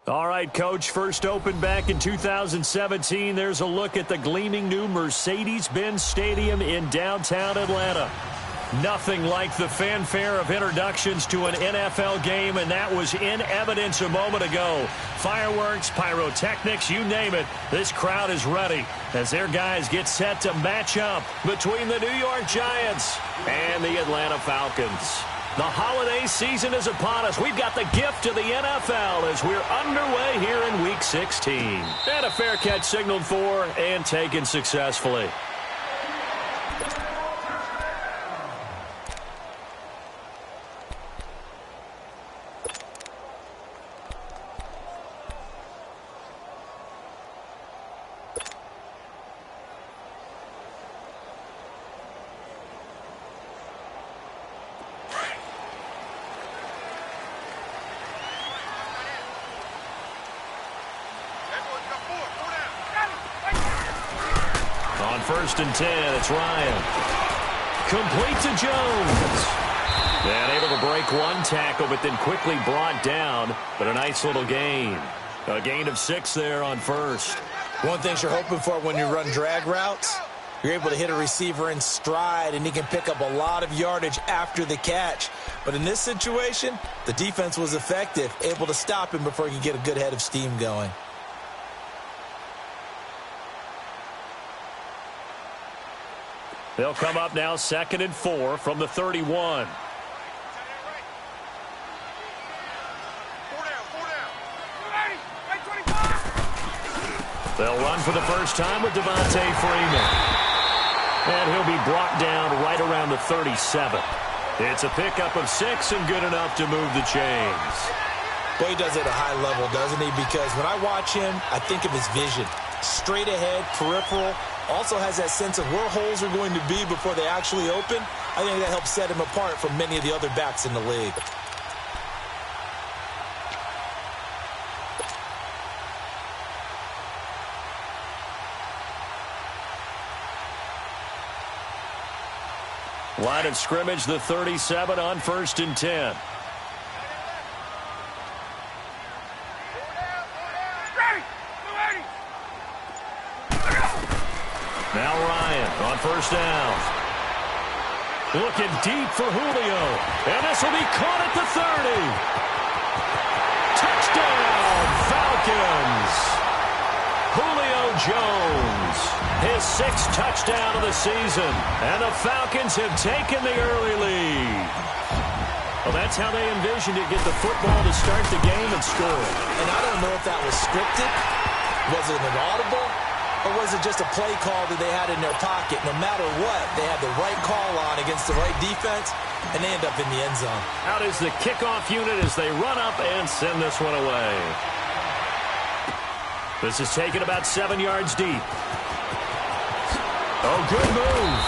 All right, Coach, first opened back in 2017. There's a look at the gleaming new Mercedes-Benz Stadium in downtown Atlanta. Nothing like the fanfare of introductions to an NFL game, and that was in evidence a moment ago. Fireworks, pyrotechnics, you name it. This crowd is ready as their guys get set to match up between the New York Giants and the Atlanta Falcons. The holiday season is upon us. We've got the gift of the NFL as we're underway here in Week 16. And a fair catch signaled for and taken successfully. First and 10, it's Ryan. Complete to Jones. And able to break one tackle, but then quickly brought down. But a nice little gain. A gain of 6 there on first. One thing you're hoping for when you run drag routes, you're able to hit a receiver in stride, and he can pick up a lot of yardage after the catch. But in this situation, the defense was effective, able to stop him before he could get a good head of steam going. They'll come up now 2nd and 4 from the 31. They'll run for the first time with Devontae Freeman. And he'll be brought down right around the 37. It's a pickup of 6 and good enough to move the chains. Well, he does it at a high level, doesn't he? Because when I watch him, I think of his vision. Straight ahead, peripheral. Also has that sense of where holes are going to be before they actually open. I think that helps set him apart from many of the other backs in the league. Line of scrimmage, the 37 on 1st and 10. Now Ryan on first down. Looking deep for Julio. And this will be caught at the 30. Touchdown, Falcons. Julio Jones, his 6th touchdown of the season. And the Falcons have taken the early lead. Well, that's how they envisioned it, get the football to start the game and score. And I don't know if that was scripted. Was it an audible? Or was it just a play call that they had in their pocket? No matter what, they had the right call on against the right defense, and they end up in the end zone. Out is the kickoff unit as they run up and send this one away. This is taken about 7 yards deep. Oh, good move.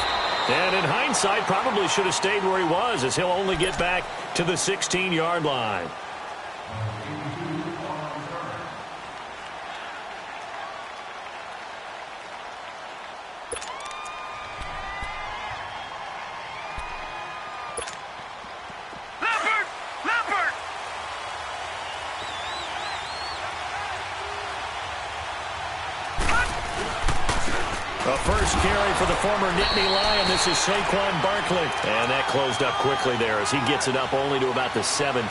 And in hindsight, probably should have stayed where he was, as he'll only get back to the 16-yard line. A first carry for the former Nittany Lion. This is Saquon Barkley. And that closed up quickly there as he gets it up only to about the 17.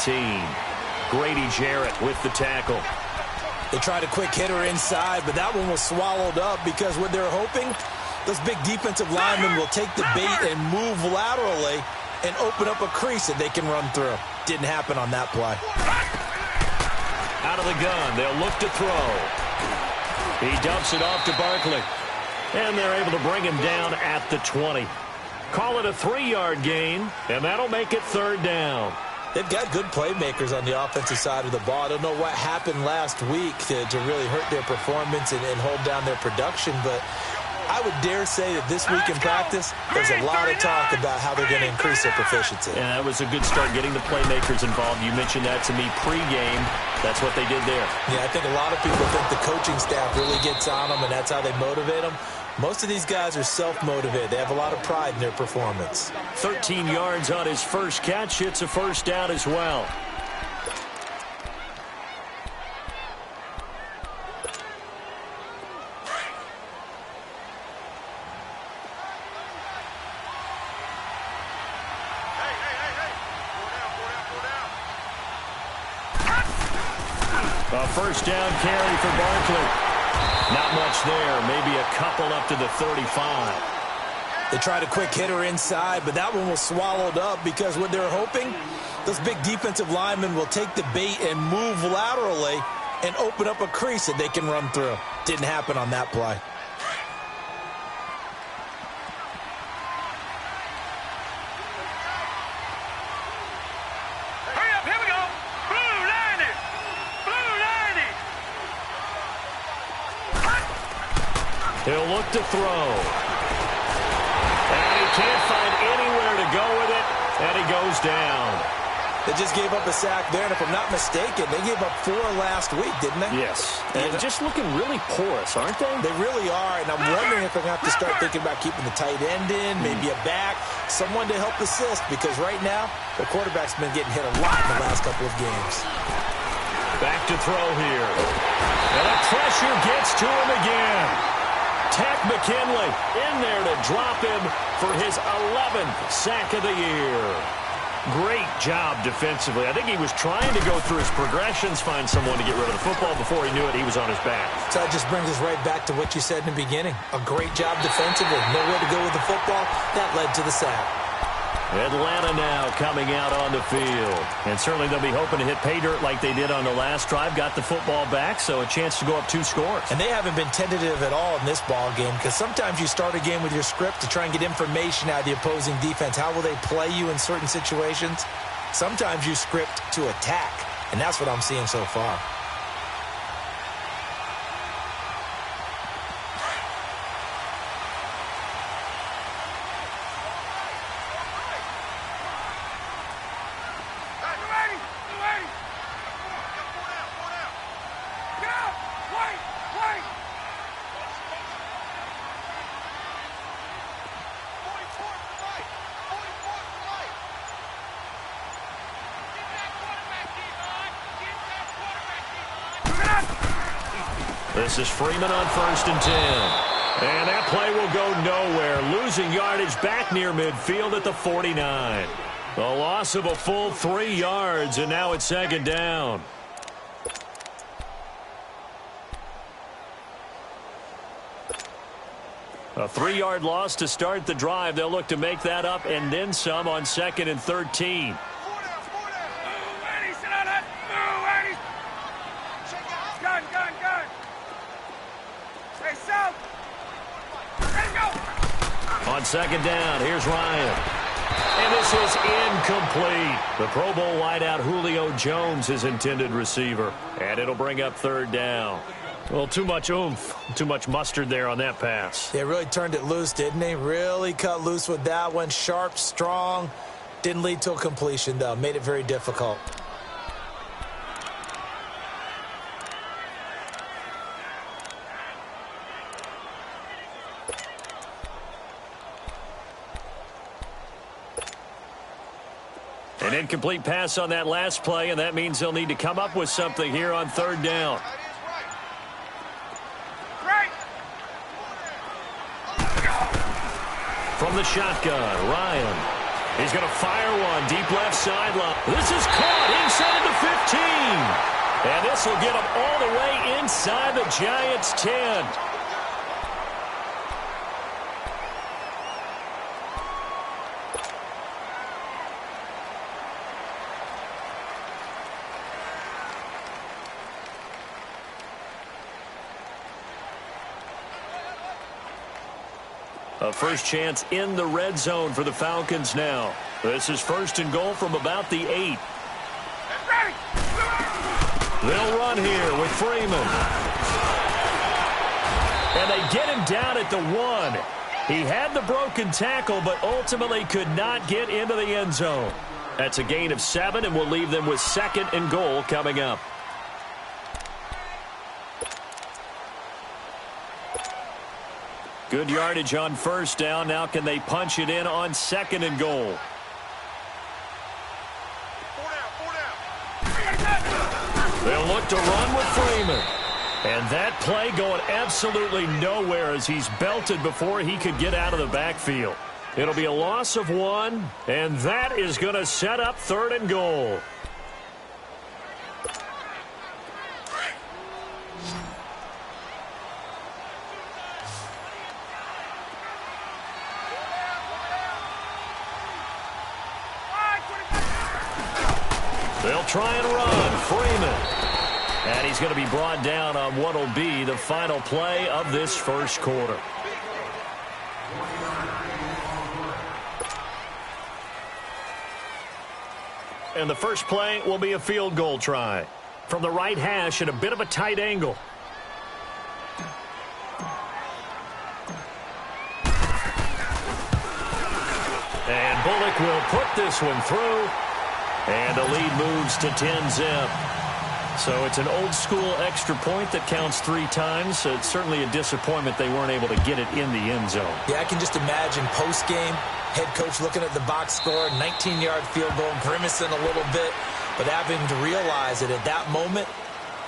Grady Jarrett with the tackle. They tried a quick hitter inside, but that one was swallowed up because what they're hoping, those big defensive linemen will take the bait and move laterally and open up a crease that they can run through. Didn't happen on that play. Out of the gun, they'll look to throw. He dumps it off to Barkley. And they're able to bring him down at the 20. Call it a 3-yard gain, and that'll make it 3rd down. They've got good playmakers on the offensive side of the ball. I don't know what happened last week to really hurt their performance and hold down their production, but I would dare say that this week in practice, there's a lot of talk about how they're going to increase their proficiency. And that was a good start getting the playmakers involved. You mentioned that to me pregame. That's what they did there. Yeah, I think a lot of people think the coaching staff really gets on them, and that's how they motivate them. Most of these guys are self-motivated. They have a lot of pride in their performance. 13 yards on his first catch. It's a first down as well. A first down carry for Barkley. Not much there. Maybe a couple up to the 35. They tried a quick hitter inside, but that one was swallowed up because what they're hoping, those big defensive linemen will take the bait and move laterally and open up a crease that they can run through. Didn't happen on that play. He'll look to throw. And he can't find anywhere to go with it, and he goes down. They just gave up a sack there, and if I'm not mistaken, they gave up 4 last week, didn't they? Yes. And just looking really porous, aren't they? They really are, and I'm wondering if they're going to have to start thinking about keeping the tight end in, maybe a back, someone to help assist, because right now, the quarterback's been getting hit a lot in the last couple of games. Back to throw here. And the pressure gets to him again. Tack McKinley in there to drop him for his 11th sack of the year. Great job defensively. I think he was trying to go through his progressions, find someone to get rid of the football. Before he knew it, he was on his back. So that just brings us right back to what you said in the beginning. A great job defensively. Nowhere to go with the football. That led to the sack. Atlanta now coming out on the field. And certainly they'll be hoping to hit pay dirt like they did on the last drive. Got the football back, so a chance to go up 2 scores. And they haven't been tentative at all in this ball game, because sometimes you start a game with your script to try and get information out of the opposing defense. How will they play you in certain situations? Sometimes you script to attack, and that's what I'm seeing so far. This is Freeman on 1st and 10. And that play will go nowhere. Losing yardage back near midfield at the 49. A loss of a full 3 yards, and now it's 2nd down. A 3-yard loss to start the drive. They'll look to make that up and then some on 2nd and 13. On 2nd down, here's Ryan. And this is incomplete. The Pro Bowl wideout Julio Jones, his intended receiver. And it'll bring up 3rd down. Well, too much oomph, too much mustard there on that pass. They really turned it loose, didn't they? Really cut loose with that one. Sharp, strong. Didn't lead to a completion, though. Made it very difficult. An incomplete pass on that last play, and that means they'll need to come up with something here on 3rd down. From the shotgun, Ryan. He's going to fire one deep left sideline. This is caught inside the 15. And this will get him all the way inside the Giants' 10. A first chance in the red zone for the Falcons now. This is 1st and goal from about the 8. They'll run here with Freeman. And they get him down at the 1. He had the broken tackle, but ultimately could not get into the end zone. That's a gain of 7, and will leave them with 2nd and goal coming up. Good yardage on first down. Now can they punch it in on 2nd and goal? They'll look to run with Freeman. And that play going absolutely nowhere as he's belted before he could get out of the backfield. It'll be a loss of 1, and that is going to set up 3rd and goal. They'll try and run. Freeman. And he's going to be brought down on what will be the final play of this first quarter. And the first play will be a field goal try. From the right hash at a bit of a tight angle. And Bullock will put this one through. And the lead moves to 10-zip. So it's an old-school extra point that counts 3 times. So it's certainly a disappointment they weren't able to get it in the end zone. Yeah, I can just imagine post-game, head coach looking at the box score, 19-yard field goal, grimacing a little bit, but having to realize that at that moment,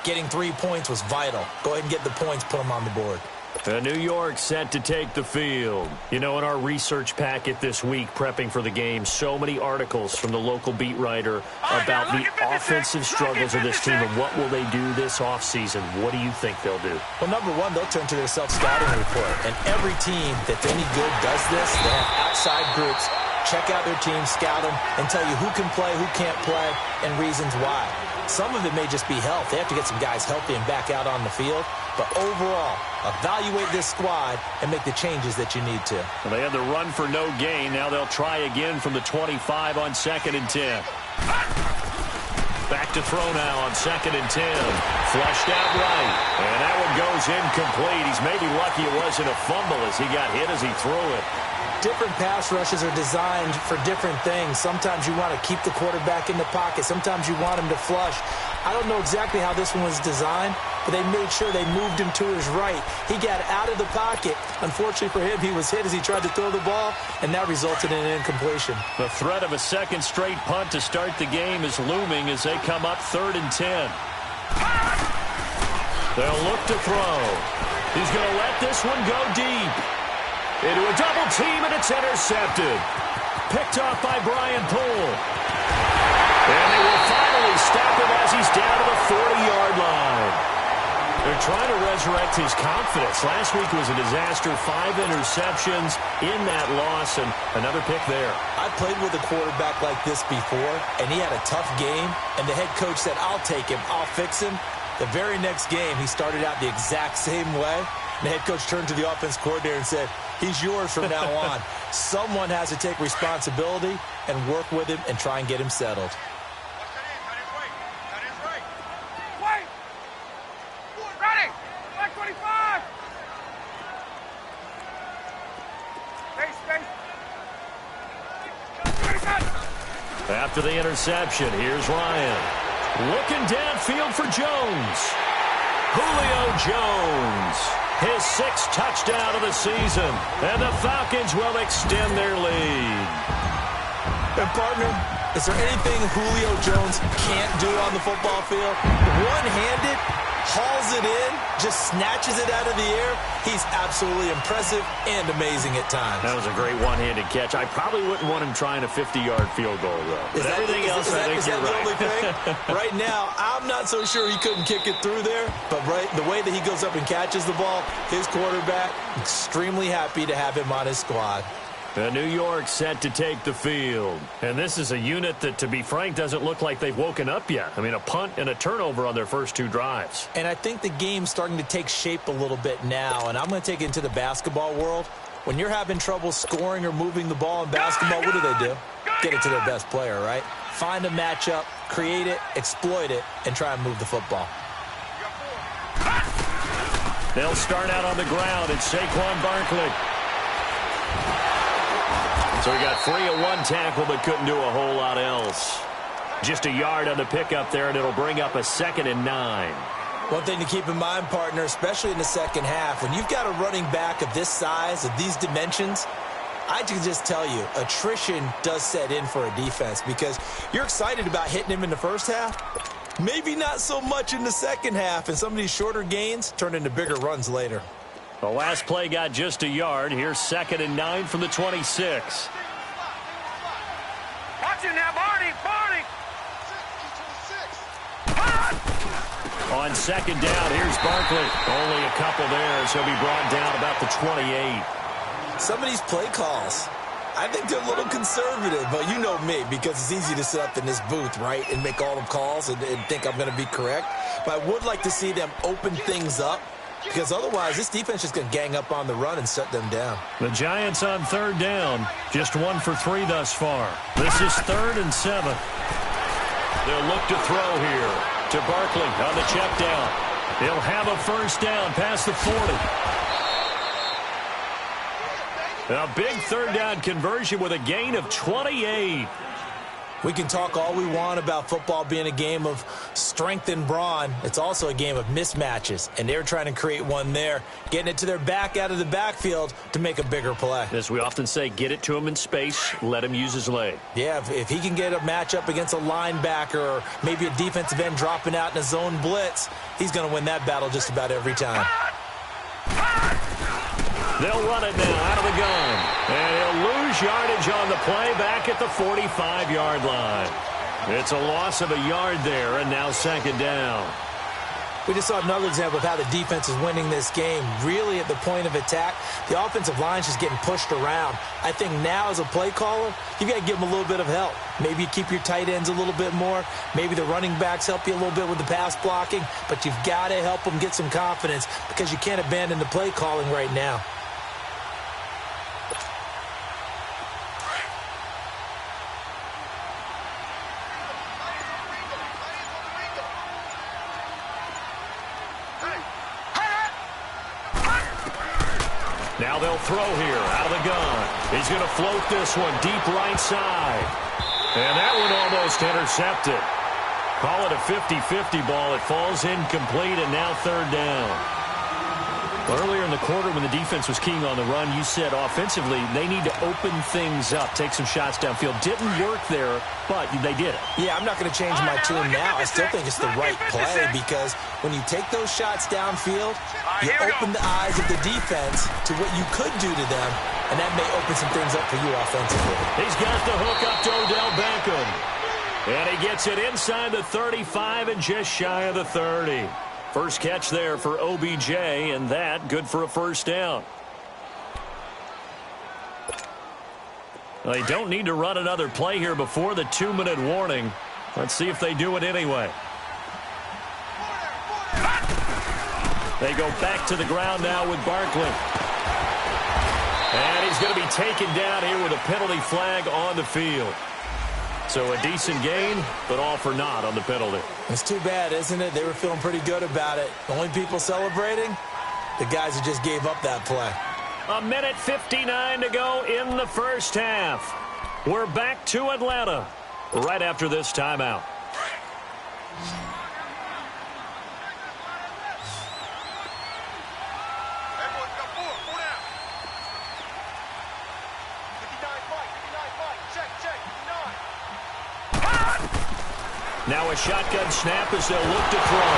getting 3 points was vital. Go ahead and get the points, put them on the board. New York set to take the field. You know, in our research packet this week, prepping for the game, so many articles from the local beat writer about the offensive struggles of this team and what will they do this offseason. What do you think they'll do? Well, number one, they'll turn to their self-scouting report. And every team that's any good does this. They have outside groups, check out their team, scout them, and tell you who can play, who can't play, and reasons why. Some of it may just be health. They have to get some guys healthy and back out on the field. But overall, evaluate this squad and make the changes that you need to. Well, they had the run for no gain. Now they'll try again from the 25 on 2nd and 10. Back to throw now on 2nd and 10. Flushed out right. And that one goes incomplete. He's maybe lucky it wasn't a fumble as he got hit as he threw it. Different pass rushes are designed for different things. Sometimes you want to keep the quarterback in the pocket. Sometimes you want him to flush. I don't know exactly how this one was designed, but they made sure they moved him to his right. He got out of the pocket. Unfortunately for him, he was hit as he tried to throw the ball, and that resulted in an incompletion. The threat of a second straight punt to start the game is looming as they come up 3rd and 10. They'll look to throw. He's going to let this one go deep. Into a double team, and it's intercepted. Picked off by Brian Poole. And they will finally stop him as he's down to the 40-yard line. They're trying to resurrect his confidence. Last week was a disaster. 5 interceptions in that loss, and another pick there. I played with a quarterback like this before, and he had a tough game, and the head coach said, I'll take him, I'll fix him. The very next game, he started out the exact same way. The head coach turned to the offense coordinator and said, he's yours from now on. Someone has to take responsibility and work with him and try and get him settled. After the interception, here's Ryan. Looking downfield for Jones. Julio Jones. His 6th touchdown of the season. And the Falcons will extend their lead. And partner, is there anything Julio Jones can't do on the football field? One-handed, hauls it in, just snatches it out of the air. He's absolutely impressive and amazing at times. That was a great one-handed catch. I probably wouldn't want him trying a 50-yard field goal, though. But everything else, I think you're right. Is that the only thing? Right now, I'm not so sure he couldn't kick it through there. But the way that he goes up and catches the ball, his quarterback, extremely happy to have him on his squad. New York set to take the field. And this is a unit that, to be frank, doesn't look like they've woken up yet. I mean, a punt and a turnover on their first 2 drives. And I think the game's starting to take shape a little bit now. And I'm going to take it into the basketball world. When you're having trouble scoring or moving the ball in basketball, what do? Get it to their best player, right? Find a matchup, create it, exploit it, and try and move the football. They'll start out on the ground. It's Saquon Barkley. So he got free of one tackle but couldn't do a whole lot else. Just a yard on the pickup there, and it'll bring up a 2nd and 9. One thing to keep in mind, partner, especially in the second half, when you've got a running back of this size, of these dimensions, I can just tell you, attrition does set in for a defense because you're excited about hitting him in the first half. Maybe not so much in the second half, and some of these shorter gains turn into bigger runs later. The last play got just a yard. Here's 2nd and 9 from the 26. Watch him now, Barney. On 2nd down, here's Barkley. Only a couple there, so he'll be brought down about the 28. Some of these play calls, I think they're a little conservative, but you know me, because it's easy to sit up in this booth, right, and make all the calls and think I'm going to be correct. But I would like to see them open things up, because otherwise this defense is going to gang up on the run and shut them down. The Giants on 3rd down, just 1 for 3 thus far. This is 3rd and 7. They'll look to throw here to Barkley on the check down. He'll have a 1st down past the 40. A big 3rd down conversion with a gain of 28. We can talk all we want about football being a game of strength and brawn. It's also a game of mismatches, and they're trying to create one there, getting it to their back out of the backfield to make a bigger play. As we often say, get it to him in space, let him use his leg. Yeah, if he can get a matchup against a linebacker or maybe a defensive end dropping out in a zone blitz, he's going to win that battle just about every time. They'll run it now out of the gun. And he'll lose yardage on the play back at the 45-yard line. It's a loss of a yard there, and now 2nd down. We just saw another example of how the defense is winning this game. Really at the point of attack, the offensive line's just getting pushed around. I think now as a play caller, you got to give them a little bit of help. Maybe you keep your tight ends a little bit more. Maybe the running backs help you a little bit with the pass blocking. But you've got to help them get some confidence because you can't abandon the play calling right now. Now they'll throw here out of the gun. He's going to float this one deep right side. And that one almost intercepted. Call it a 50-50 ball. It falls incomplete, and now 3rd down. Earlier in the quarter when the defense was keying on the run, you said offensively they need to open things up, take some shots downfield. Didn't work there, but they did it. Yeah, I'm not going to change my tune now. I still think it's the right play because when you take those shots downfield, you open the eyes of the defense to what you could do to them, and that may open some things up for you offensively. He's got the hook up to Odell Beckham. And he gets it inside the 35 and just shy of the 30. First catch there for OBJ, and that good for a 1st down. They don't need to run another play here before the 2-minute warning. Let's see if they do it anyway. They go back to the ground now with Barkley. And he's going to be taken down here with a penalty flag on the field. So a decent gain, but all for naught on the penalty. It's too bad, isn't it? They were feeling pretty good about it. The only people celebrating, the guys who just gave up that play. 1:59 to go in the first half. We're back to Atlanta right after this timeout. Now a shotgun snap as they'll look to throw.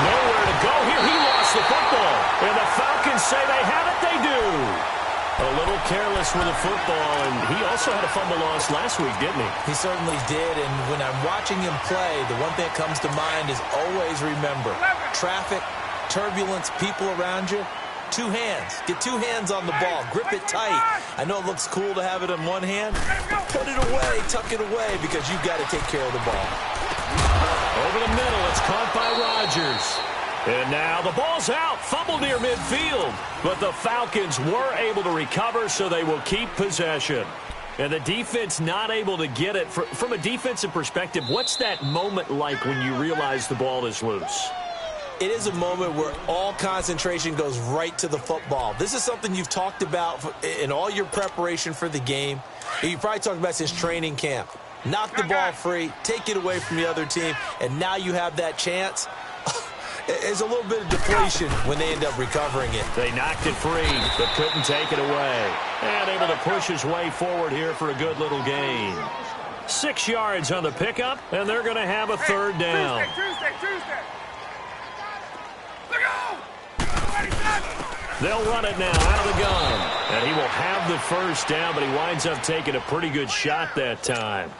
Nowhere to go here. He lost the football. And the Falcons say they have it. They do. A little careless with the football, and he also had a fumble loss last week, didn't he? He certainly did, and when I'm watching him play, the one thing that comes to mind is always remember, traffic, turbulence, people around you, 2 hands. Get 2 hands on the ball. Grip it tight. I know it looks cool to have it in one hand, but put it away, tuck it away, because you've got to take care of the ball. Over the middle, it's caught by Rodgers. And now the ball's out, fumbled near midfield. But the Falcons were able to recover, so they will keep possession. And the defense not able to get it. From a defensive perspective, what's that moment like when you realize the ball is loose? it is a moment where all concentration goes right to the football. This is something you've talked about in all your preparation for the game. You probably talked about since training camp. Knock the ball free, take it away from the other team, and now you have that chance. There's a little bit of deflation when they end up recovering it. They knocked it free, but couldn't take it away. And able to push his way forward here for a good little gain. 6 yards on the pickup, and they're going to have a third down. Tuesday. They'll run it now out of the gun. And he will have the first down, but he winds up taking a pretty good shot that time.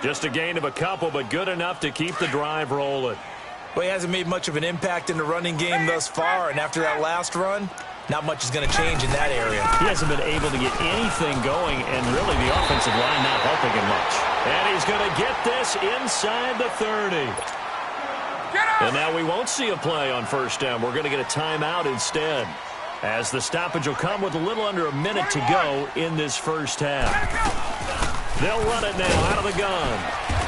Just a gain of a couple, but good enough to keep the drive rolling. Well, he hasn't made much of an impact in the running game thus far, and after that last run, not much is going to change in that area. He hasn't been able to get anything going, and really the offensive line not helping him much. And he's going to get this inside the 30. And now we won't see a play on first down. We're going to get a timeout instead, as the stoppage will come with a little under a minute to go in this first half. They'll run it now out of the gun.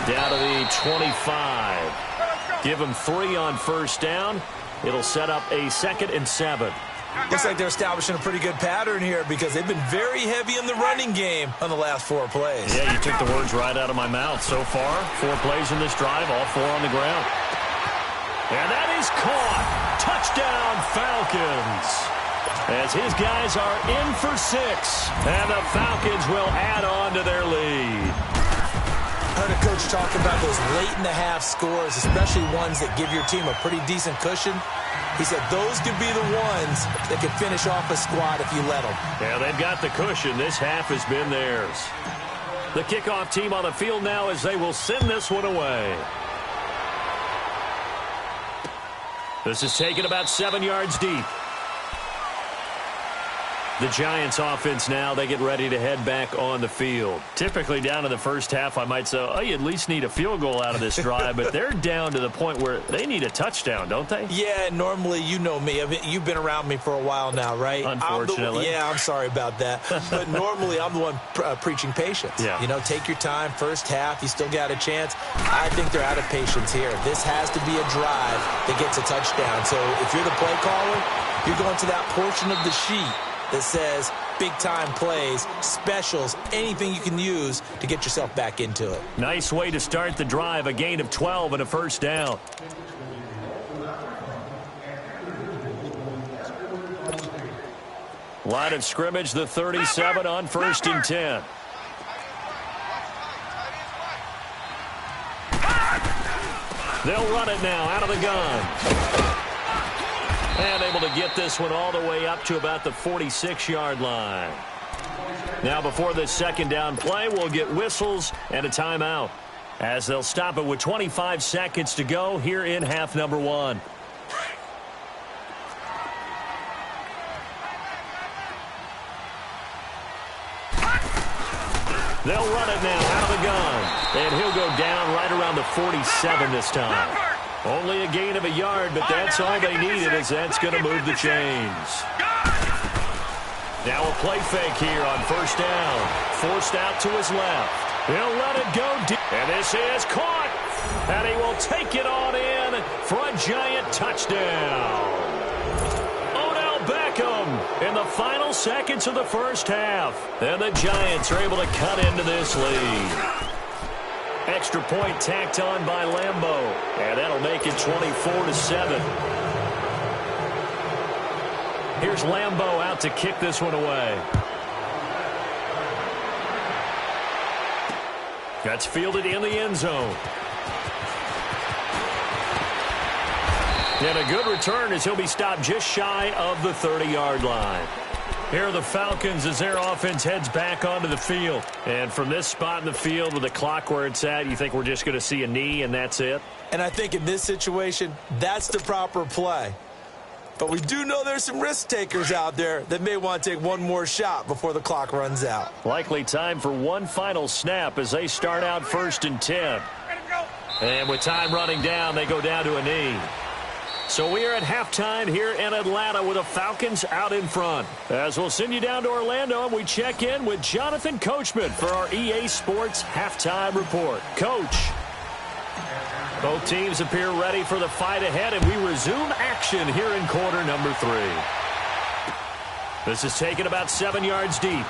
Down to the 25. Give them 3 on first down. It'll set up a 2nd and 7. Looks like they're establishing a pretty good pattern here because they've been very heavy in the running game on the last 4 plays. Yeah, you took the words right out of my mouth. So far, 4 plays in this drive, all 4 on the ground. And that is caught. Touchdown, Falcons. As his guys are in for 6. And the Falcons will add on to their lead. I heard a coach talk about those late-in-the-half scores, especially ones that give your team a pretty decent cushion. He said those could be the ones that could finish off a squad if you let them. Yeah, they've got the cushion. This half has been theirs. The kickoff team on the field now as they will send this one away. This is taken about 7 yards deep. The Giants offense now, they get ready to head back on the field. Typically down in the first half, I might say, oh, you at least need a field goal out of this drive, but they're down to the point where they need a touchdown, don't they? Yeah, normally, you know me. You've been around me for a while now, right? Unfortunately. I'm sorry about that. But normally, I'm the one preaching patience. Yeah. You know, take your time. First half, you still got a chance. I think they're out of patience here. This has to be a drive that gets a touchdown. So if you're the play caller, you're going to that portion of the sheet that says big-time plays, specials, anything you can use to get yourself back into it. Nice way to start the drive, a gain of 12 and a first down. Line of scrimmage, the 37 on 1st and 10. They'll run it now out of the gun. And able to get this one all the way up to about the 46-yard line. Now before this 2nd down play, we'll get whistles and a timeout, as they'll stop it with 25 seconds to go here in half number 1. They'll run it now out of the gun. And he'll go down right around the 47 this time. Only a gain of a yard, but that's all they needed, as that's going to move the chains. Now a play fake here on first down. Forced out to his left. He'll let it go deep. And this is caught. And he will take it on in for a giant touchdown. Odell Beckham in the final seconds of the first half. And the Giants are able to cut into this lead. Extra point tacked on by Lambeau. And that'll make it 24-7. Here's Lambeau out to kick this one away. That's fielded in the end zone. And a good return as he'll be stopped just shy of the 30-yard line. Here are the Falcons as their offense heads back onto the field. And from this spot in the field with the clock where it's at, you think we're just going to see a knee and that's it? And I think in this situation, that's the proper play. But we do know there's some risk takers out there that may want to take one more shot before the clock runs out. Likely time for one final snap as they start out 1st and 10. And with time running down, they go down to a knee. So we are at halftime here in Atlanta with the Falcons out in front. As we'll send you down to Orlando, and we check in with Jonathan Coachman for our EA Sports Halftime Report. Coach. Both teams appear ready for the fight ahead, and we resume action here in quarter number 3. This is taken about 7 yards deep.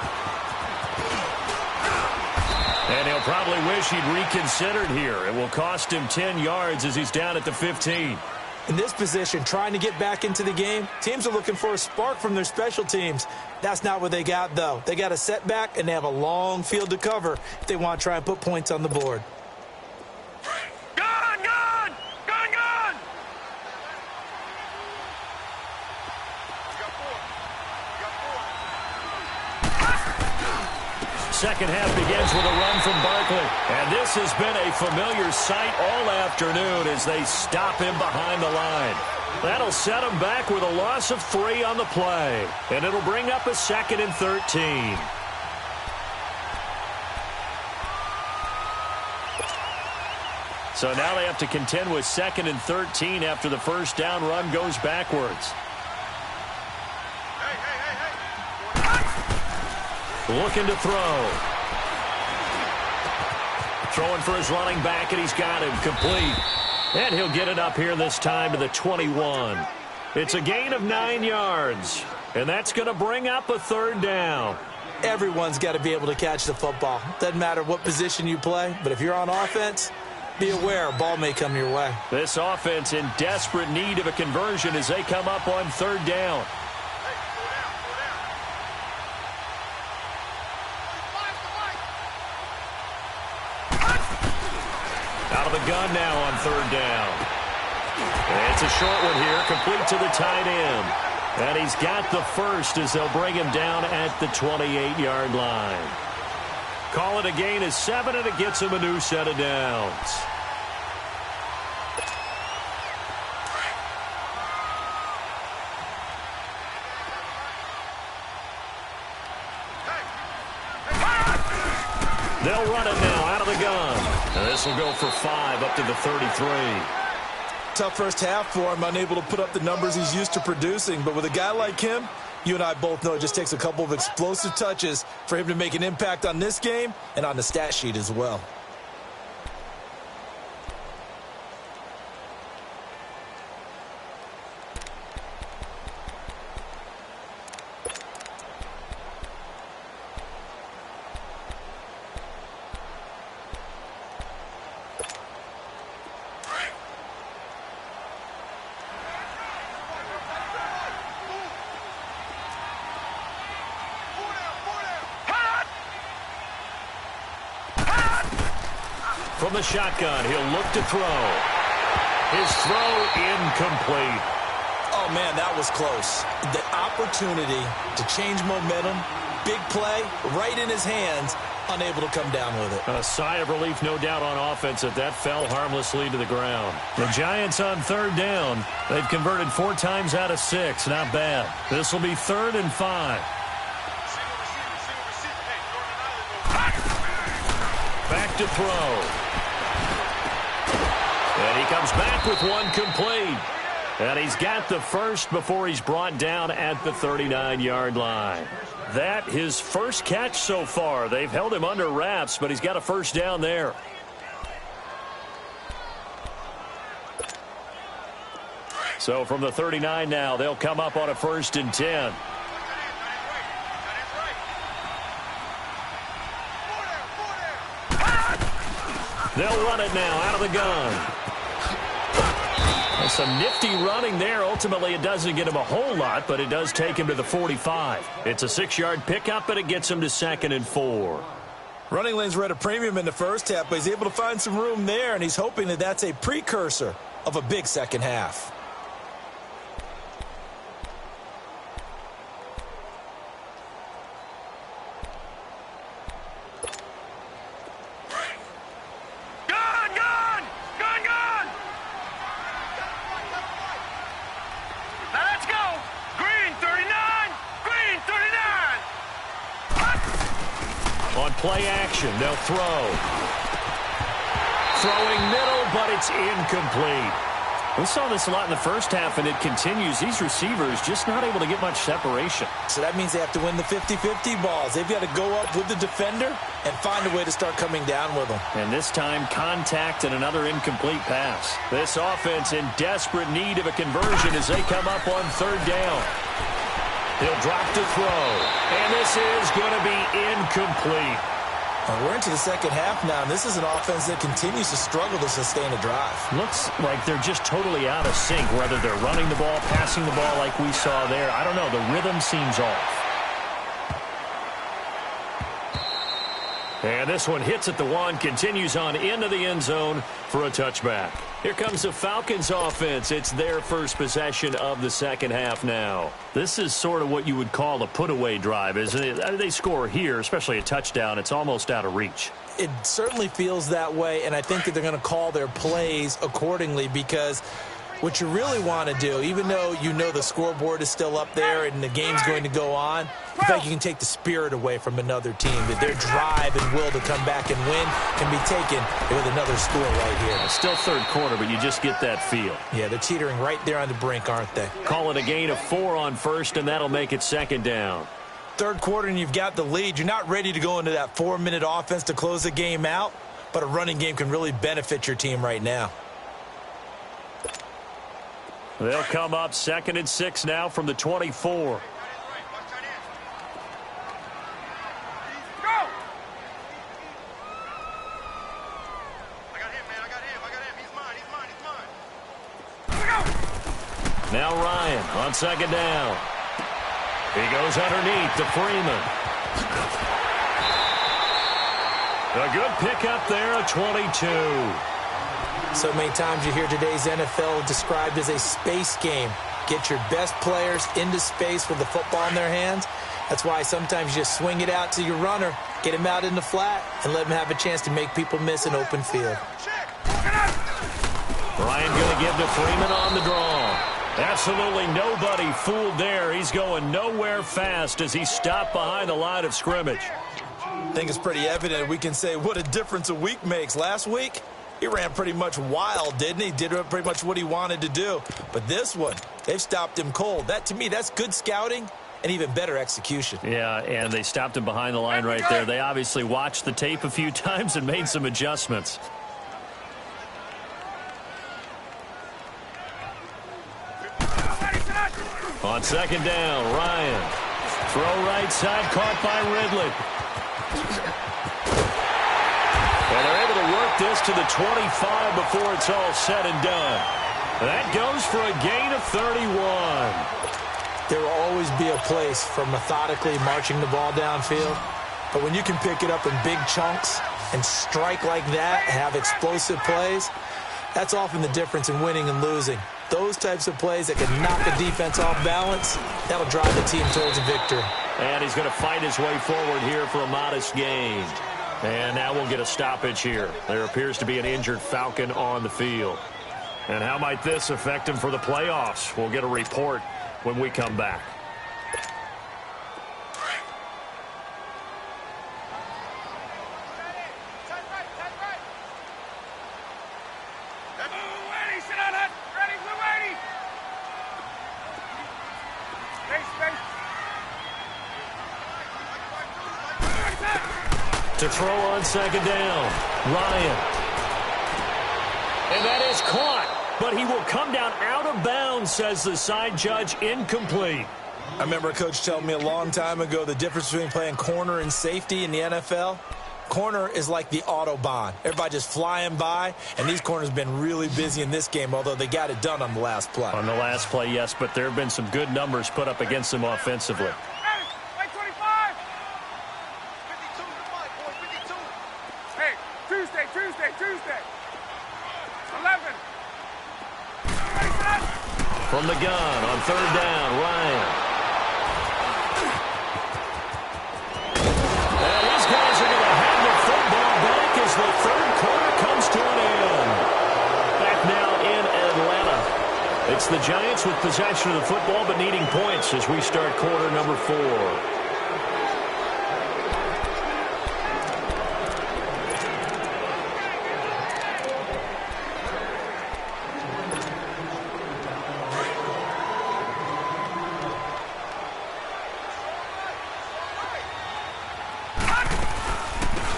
And he'll probably wish he'd reconsidered here. It will cost him 10 yards as he's down at the 15. In this position, trying to get back into the game, teams are looking for a spark from their special teams. That's not what they got, though. They got a setback, and they have a long field to cover if they want to try and put points on the board. Second half begins with a run from Barkley. And this has been a familiar sight all afternoon as they stop him behind the line. That'll set him back with a loss of 3 on the play. And it'll bring up a 2nd and 13. So now they have to contend with 2nd and 13 after the first down run goes backwards. Looking to throw. Throwing for his running back, and he's got him complete. And he'll get it up here this time to the 21. It's a gain of 9 yards. And that's going to bring up a 3rd down. Everyone's got to be able to catch the football. Doesn't matter what position you play, but if you're on offense, be aware a ball may come your way. This offense in desperate need of a conversion as they come up on 3rd down. Out of the gun now on 3rd down. It's a short one here, complete to the tight end. And he's got the first as they'll bring him down at the 28-yard line. Call it a gain of 7, and it gets him a new set of downs. They'll run it now out of the gun. And this will go for 5 up to the 33. Tough first half for him, unable to put up the numbers he's used to producing. But with a guy like him, you and I both know it just takes a couple of explosive touches for him to make an impact on this game and on the stat sheet as well. From the shotgun, he'll look to throw. His throw incomplete. Oh, man, that was close. The opportunity to change momentum, big play, right in his hands, unable to come down with it. A sigh of relief, no doubt, on offense that fell harmlessly to the ground. The Giants on 3rd down. They've converted 4 times out of 6. Not bad. This will be 3rd and 5. Back to throw. And he comes back with one complete. And he's got the first before he's brought down at the 39-yard line. That his first catch so far. They've held him under wraps, but he's got a first down there. So from the 39 now, they'll come up on a 1st and 10. They'll run it now out of the gun. And some nifty running there. Ultimately, it doesn't get him a whole lot, but it does take him to the 45. It's a 6-yard pickup, and it gets him to 2nd and 4. Running lanes were at a premium in the first half, but he's able to find some room there, and he's hoping that that's a precursor of a big second half. Play action. They'll throw. Throwing middle, but it's incomplete. We saw this a lot in the first half, and it continues. These receivers just not able to get much separation. So that means they have to win the 50-50 balls. They've got to go up with the defender and find a way to start coming down with them. And this time, contact and another incomplete pass. This offense in desperate need of a conversion as they come up on third down. He'll drop to throw, and this is going to be incomplete. We're into the second half now, and this is an offense that continues to struggle to sustain a drive. Looks like they're just totally out of sync, whether they're running the ball, passing the ball like we saw there. I don't know. The rhythm seems off. And this one hits at the one, continues on into the end zone for a touchback. Here comes the Falcons offense. It's their first possession of the second half now. This is sort of what you would call a put-away drive, isn't it? They score here, especially a touchdown. It's almost out of reach. It certainly feels that way, and I think that they're going to call their plays accordingly because what you really want to do, even though you know the scoreboard is still up there and the game's going to go on, I think you can take the spirit away from another team. That their drive and will to come back and win can be taken with another score right here. It's still third quarter, but you just get that feel. Yeah, they're teetering right there on the brink, aren't they? Call it a gain of 4 on first, and that'll make it second down. Third quarter, and you've got the lead. You're not ready to go into that 4-minute offense to close the game out, but a running game can really benefit your team right now. They'll come up 2nd and 6 now from the 24. Now Ryan on second down. He goes underneath to Freeman. A good pickup there, a 22. So many times you hear today's NFL described as a space game. Get your best players into space with the football in their hands. That's why sometimes you just swing it out to your runner, get him out in the flat, and let him have a chance to make people miss an open field. Ryan going to give to Freeman on the draw. Absolutely nobody fooled there. He's going nowhere fast as he stopped behind the line of scrimmage. I think it's pretty evident. We can say what a difference a week makes. Last week, he ran pretty much wild, didn't he? Did pretty much what he wanted to do. But this one, they've stopped him cold. That, to me, that's good scouting and even better execution. Yeah, and they stopped him behind the line right there. They obviously watched the tape a few times and made some adjustments. On second down, Ryan. Throw right side, caught by Ridley. And they're able to work this to the 25 before it's all said and done. That goes for a gain of 31. There will always be a place for methodically marching the ball downfield. But when you can pick it up in big chunks and strike like that, have explosive plays, that's often the difference in winning and losing. Those types of plays that can knock a defense off balance, that'll drive the team towards a victory. And he's going to fight his way forward here for a modest gain. And now we'll get a stoppage here. There appears to be an injured Falcon on the field. And how might this affect him for the playoffs? We'll get a report when we come back. To throw on second down, Ryan. And that is caught, but he will come down out of bounds, says the side judge, incomplete. I remember a coach telling me a long time ago the difference between playing corner and safety in the NFL. Corner is like the Autobahn. Everybody just flying by, and these corners have been really busy in this game, although they got it done on the last play. On the last play, yes, but there have been some good numbers put up against them offensively. Tuesday. 11. From the gun on third down, Ryan. And these guys are going to have the football back as the third quarter comes to an end. Back now in Atlanta. It's the Giants with possession of the football but needing points as we start quarter number 4.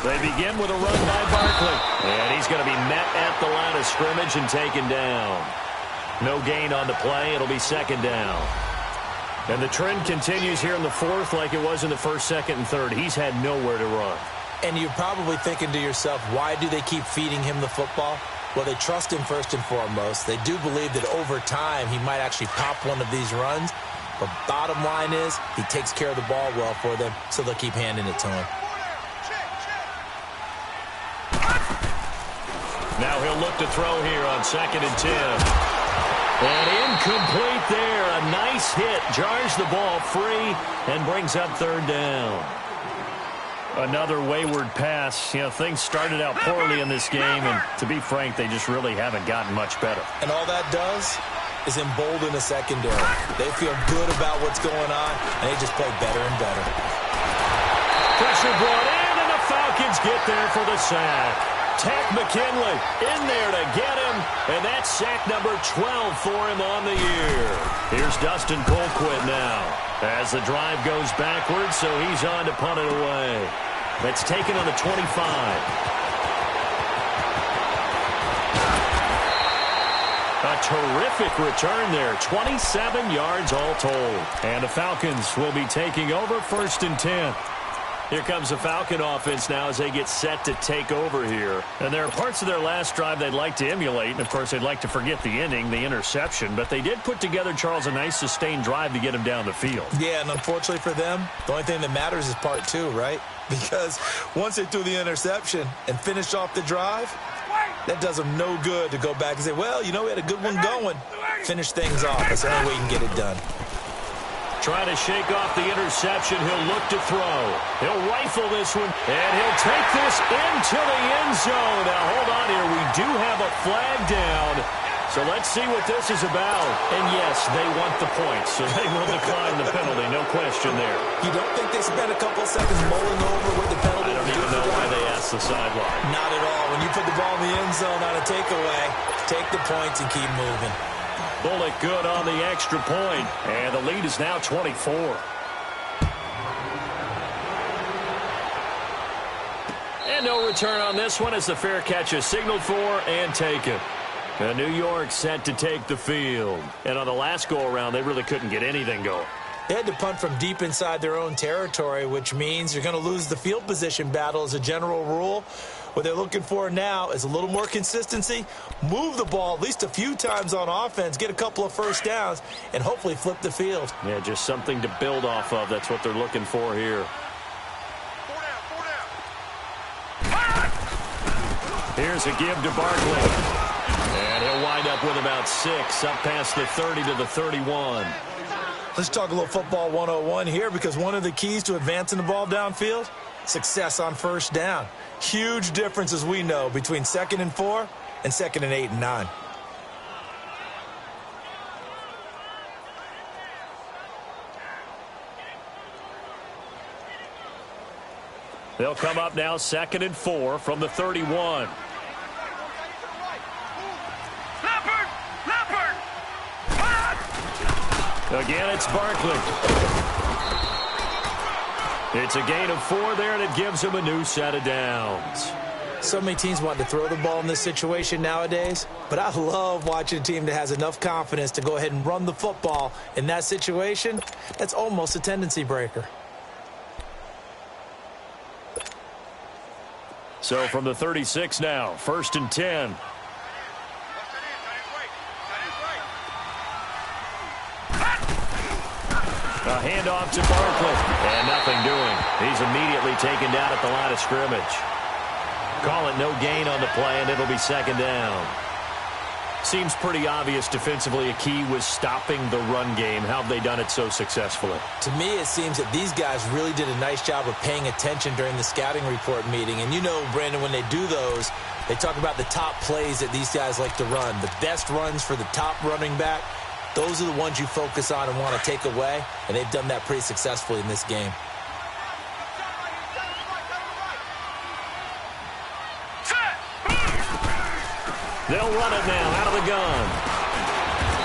They begin with a run by Barkley. And he's going to be met at the line of scrimmage and taken down. No gain on the play. It'll be second down. And the trend continues here in the fourth like it was in the first, second, and third. He's had nowhere to run. And you're probably thinking to yourself, why do they keep feeding him the football? Well, they trust him first and foremost. They do believe that over time he might actually pop one of these runs. But bottom line is he takes care of the ball well for them, so they'll keep handing it to him. Now he'll look to throw here on 2nd and 10. And incomplete there. A nice hit. Jars the ball free and brings up 3rd down. Another wayward pass. You know, things started out poorly in this game, and to be frank, they just really haven't gotten much better. And all that does is embolden the secondary. They feel good about what's going on, and they just play better and better. Pressure brought in, and the Falcons get there for the sack. Ted McKinley in there to get him, and that's sack number 12 for him on the year. Here's Dustin Colquitt now as the drive goes backwards, so he's on to punt it away. That's taken on the 25. A terrific return there, 27 yards all told. And the Falcons will be taking over 1st and 10. Here comes the Falcon offense now as they get set to take over here. And there are parts of their last drive they'd like to emulate. And, of course, they'd like to forget the inning, the interception. But they did put together, Charles, a nice sustained drive to get him down the field. Yeah, and unfortunately for them, the only thing that matters is part 2, right? Because once they threw the interception and finished off the drive, that does them no good to go back and say, well, you know, we had a good one going. Finish things off. That's the only way you can get it done. Trying to shake off the interception. He'll look to throw. He'll rifle this one, and he'll take this into the end zone. Now, hold on here. We do have a flag down. So let's see what this is about. And, yes, they want the points, so they will decline the penalty. No question there. You don't think they spent a couple seconds mulling over what the penalty I don't even know why they asked the sideline. Not at all. When you put the ball in the end zone on a takeaway, take the points and keep moving. Bullock good on the extra point, and the lead is now 24. And no return on this one as the fair catch is signaled for and taken. And New York set to take the field. And on the last go-around, they really couldn't get anything going. They had to punt from deep inside their own territory, which means you're going to lose the field position battle as a general rule. What they're looking for now is a little more consistency, move the ball at least a few times on offense, get a couple of first downs, and hopefully flip the field. Yeah, just something to build off of. That's what they're looking for here. Here's a give to Barkley. And he'll wind up with about 6, up past the 30 to the 31. Let's talk a little football 101 here, because one of the keys to advancing the ball downfield, success on first down. Huge difference, as we know, between 2nd and 4 and 2nd and 8 and 9. They'll come up now 2nd and 4 from the 31. Again, it's Barkley. It's a gain of 4 there, and it gives him a new set of downs. So many teams want to throw the ball in this situation nowadays, but I love watching a team that has enough confidence to go ahead and run the football. In that situation, that's almost a tendency breaker. So from the 36 now, 1st and 10. A handoff to Barkley, and nothing doing. He's immediately taken down at the line of scrimmage. Call it no gain on the play, and it'll be 2nd down. Seems pretty obvious defensively a key was stopping the run game. How have they done it so successfully? To me, it seems that these guys really did a nice job of paying attention during the scouting report meeting. And you know, Brandon, when they do those, they talk about the top plays that these guys like to run. The best runs for the top running back. Those are the ones you focus on and want to take away, and they've done that pretty successfully in this game. They'll run it now out of the gun.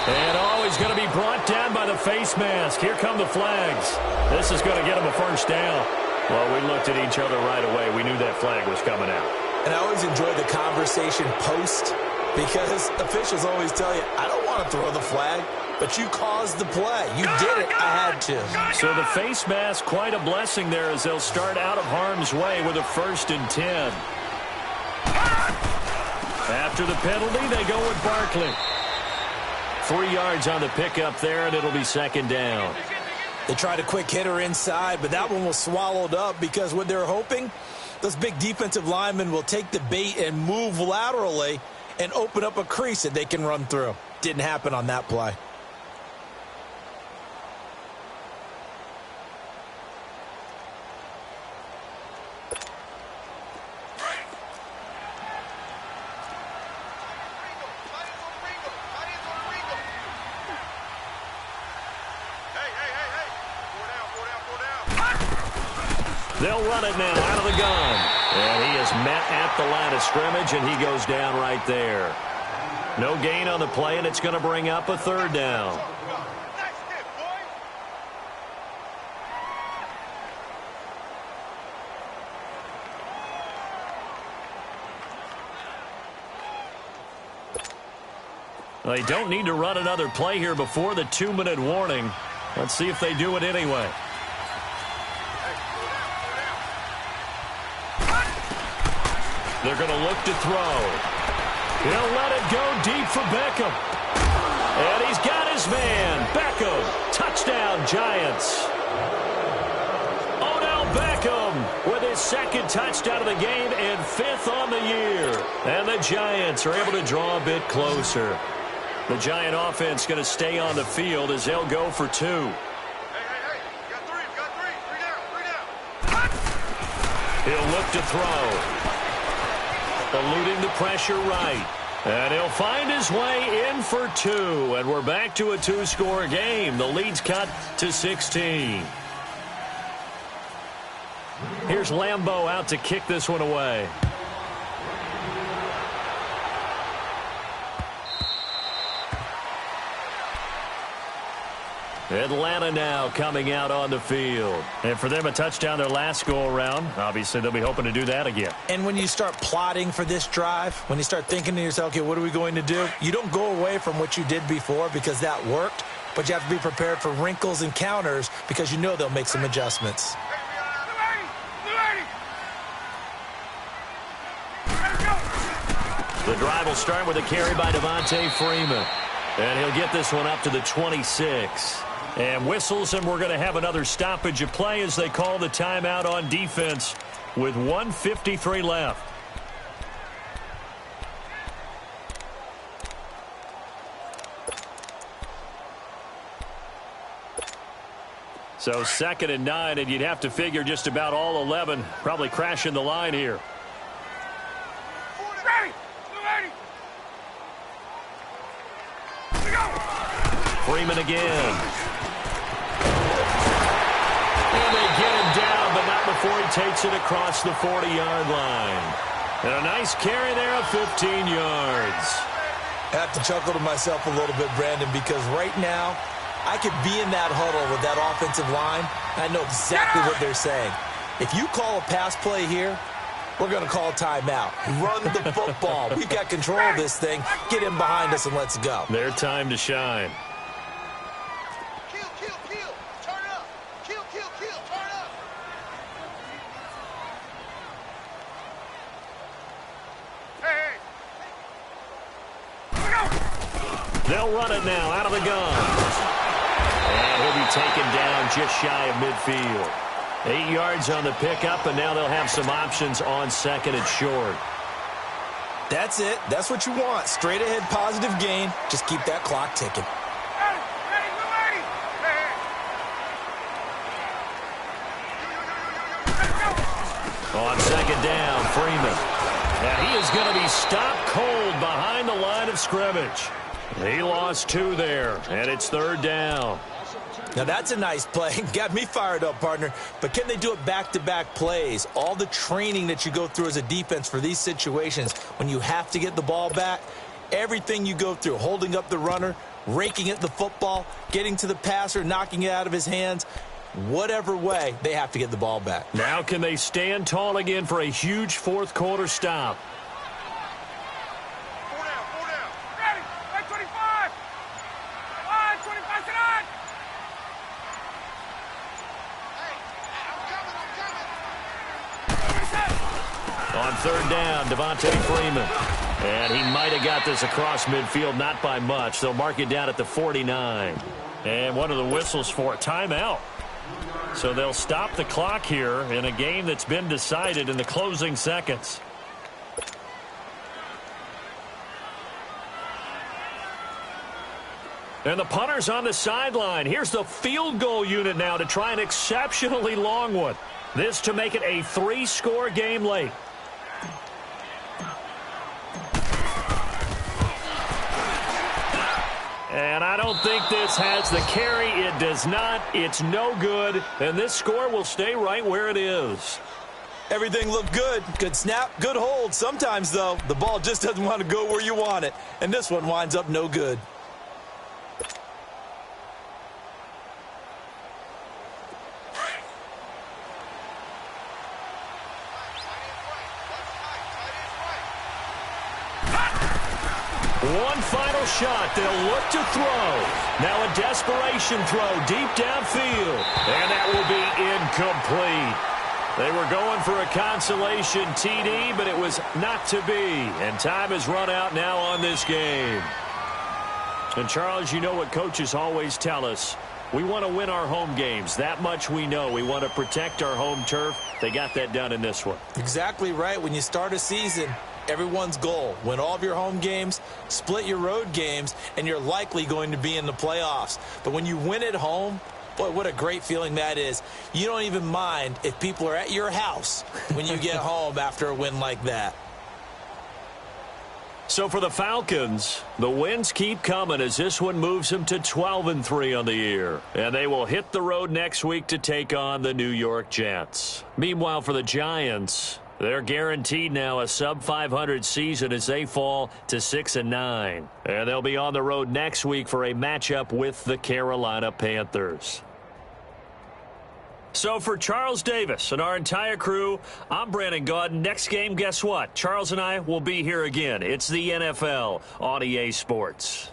And he's going to be brought down by the face mask. Here come the flags. This is going to get him a first down. Well, we looked at each other right away. We knew that flag was coming out. And I always enjoy the conversation post because officials always tell you, I don't want to throw the flag, but you caused the play. You did it. I had to. So the face mask, quite a blessing there as they'll start out of harm's way with a 1st and 10. After the penalty, they go with Barkley. 3 yards on the pickup there, and it'll be 2nd down. They tried a quick hitter inside, but that one was swallowed up because what they're hoping, those big defensive linemen will take the bait and move laterally and open up a crease that they can run through. Didn't happen on that play. They'll run it now out of the gun. And he is met at the line of scrimmage, and he goes down right there. No gain on the play, and it's going to bring up a 3rd down. They don't need to run another play here before the 2-minute warning. Let's see if they do it anyway. They're going to look to throw. He'll let it go deep for Beckham. And he's got his man. Beckham. Touchdown, Giants. Odell Beckham with his 2nd touchdown of the game and 5th on the year. And the Giants are able to draw a bit closer. The Giant offense going to stay on the field as they'll go for 2. Hey, got three. He'll look to throw. Eluding the pressure right. And he'll find his way in for 2. And we're back to a 2-score game. The lead's cut to 16. Here's Lambeau out to kick this one away. Atlanta now coming out on the field. And for them, a touchdown their last go-around. Obviously, they'll be hoping to do that again. And when you start plotting for this drive, when you start thinking to yourself, okay, what are we going to do? You don't go away from what you did before because that worked, but you have to be prepared for wrinkles and counters because you know they'll make some adjustments. The drive will start with a carry by Devontae Freeman. And he'll get this one up to the 26. And whistles, and we're going to have another stoppage of play as they call the timeout on defense with 1:53 left. So 2nd and 9, and you'd have to figure just about all 11 probably crashing the line here. Freeman again. And they get him down, but not before he takes it across the 40-yard line. And a nice carry there of 15 yards. I have to chuckle to myself a little bit, Brandon, because right now I could be in that huddle with that offensive line. I know exactly what they're saying. If you call a pass play here, we're going to call a timeout. Run the football. We've got control of this thing. Get him behind us and let's go. Their time to shine. They'll run it now out of the gun. And he'll be taken down just shy of midfield. 8 yards on the pickup, and now they'll have some options on 2nd and short. That's it. That's what you want. Straight ahead positive gain. Just keep that clock ticking. On 2nd down, Freeman. And he is going to be stopped cold behind the line of scrimmage. He lost 2 there, and it's 3rd down. Now, that's a nice play. Got me fired up, partner. But can they do it back-to-back plays? All the training that you go through as a defense for these situations, when you have to get the ball back, everything you go through, holding up the runner, raking at the football, getting to the passer, knocking it out of his hands, Whatever way, they have to get the ball back. Now can they stand tall again for a huge fourth quarter stop? 4 down, 4 down. Ready. Line 25. Line 25, sit on. Hey, I'm coming. On third down, Devontae Freeman. And he might have got this across midfield, not by much. They'll mark it down at the 49. And one of the whistles for a timeout. So they'll stop the clock here in a game that's been decided in the closing seconds. And the punter's on the sideline. Here's the field goal unit now to try an exceptionally long one. This to make it a 3-score game late. And I don't think this has the carry. It does not. It's no good. And this score will stay right where it is. Everything looked good. Good snap, good hold. Sometimes, though, the ball just doesn't want to go where you want it. And this one winds up no good. One final shot. They'll look to throw. Now a desperation throw deep downfield. And that will be incomplete. They were going for a consolation TD, but it was not to be. And time has run out now on this game. And, Charles, you know what coaches always tell us. We want to win our home games. That much we know. We want to protect our home turf. They got that done in this one. Exactly right. When you start a season, everyone's goal, win all of your home games, split your road games, and you're likely going to be in the playoffs. But when you win at home, boy, what a great feeling that is. You don't even mind if people are at your house when you get home after a win like that. So for the Falcons, the wins keep coming as this one moves them to 12-3 on the year. And they will hit the road next week to take on the New York Jets. Meanwhile, for the Giants, they're guaranteed now a sub-500 season as they fall to 6-9. And they'll be on the road next week for a matchup with the Carolina Panthers. So for Charles Davis and our entire crew, I'm Brandon Gaudin. Next game, guess what? Charles and I will be here again. It's the NFL on EA Sports.